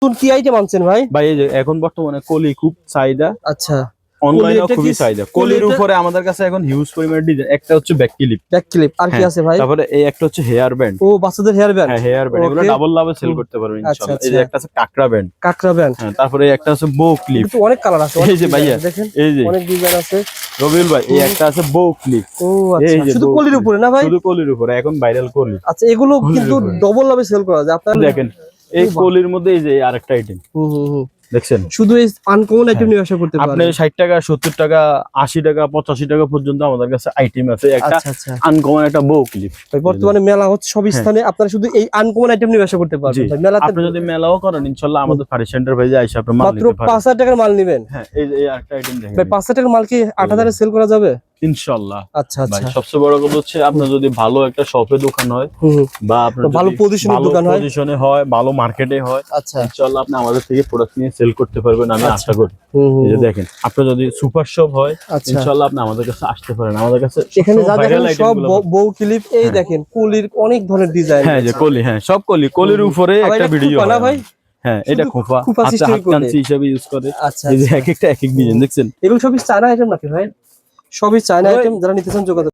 নতুন কি আইটেম আনছেন ভাই? ভাই এই যে এখন বর্তমানে কলি খুব চাহিদা। আচ্ছা, অনলাইনেও খুবই চাহিদা। কলির উপরে আমাদের কাছে এখন হিউজ পরিমাণে ডিজাইন। একটা হচ্ছে ব্যাক ক্লিপ আর কি আছে ভাই? তারপরে এই একটা হচ্ছে হেয়ার ব্যান্ড। ও বাচ্চাদের হেয়ার ব্যান্ড। হ্যাঁ হেয়ার ব্যান্ড, এগুলো ডাবল লাভে সেল করতে পারবেন ইনশাআল্লাহ। এই যে একটা আছে কাকড়া ব্যান্ড। হ্যাঁ তারপরে একটা আছে বো ক্লিপ। কিন্তু অনেক কালার আছে। এই যে ভাইয়া দেখেন, এই যে অনেক ডিজাইন আছে রবিউল ভাই, এই একটা আছে বো ক্লিপ। ও আচ্ছা, শুধু কলির উপরে না ভাই? শুধু কলির উপরে, এখন ভাইরাল কলি। আচ্ছা, এগুলো কিন্তু ডাবল লাভে সেল করা যায়। আপনারা দেখেন এই কলির মধ্যে এই যে আরেকটা আইটেম দেখছেন, শুধু এই আনকমন আইটেম নিয়ে ব্যবসা করতে পারবেন। আপনি 60 টাকা 70 টাকা 80 টাকা 85 টাকা পর্যন্ত আমাদের কাছে আইটেম আছে। একটা আনকমন একটা বো ক্লিপ। বর্তমানে মেলা হচ্ছে সব স্থানে, আপনারা শুধু এই আনকমন আইটেম নিয়ে ব্যবসা করতে পারবেন। মেলাতে আপনি যদি মেলাও করেন ইনশাআল্লাহ আমাদের ফার্নিচার এন্টারপ্রাইজে আইসা আপনি মাল নিতে পারবেন। মাত্র 5000 টাকার মাল নেবেন। হ্যাঁ এই যে আরেকটা আইটেম দেখেন ভাই, 5000 টাকার মাল কি 8000 এ সেল করা যাবে ইনশাআল্লাহ? আচ্ছা আচ্ছা। ভাই সবচেয়ে বড় কথা হচ্ছে আপনার যদি ভালো একটা শপে দোকান হয় বা আপনার ভালো পজিশনের দোকান হয়, পজিশনে হয়, ভালো মার্কেটে হয়, আচ্ছা ইনশাআল্লাহ আপনি আমাদের থেকে প্রোডাক্ট নিয়ে সেল করতে পারবেন আমি আশা করি। এই যে দেখেন, আপনার যদি সুপার শপ হয় ইনশাআল্লাহ আপনি আমাদের কাছে আসতে পারেন। আমাদের কাছে এখানে যা দেখেন সব বউ ক্লিপ। এই দেখেন কলির অনেক ধরনের ডিজাইন। হ্যাঁ যে কলি, হ্যাঁ সব কলির উপরে একটা ভিডিও না ভাই? হ্যাঁ এটা খোপা সিস্টেম করে হিসেবে ইউজ করে। আচ্ছা, এই যে এক একটা ডিজাইন দেখছেন। এগুলো সবই চায়না আইটেম নাকি ভাই? সবই চায়না আইটেম। যারা নিতে চান যোগাযোগ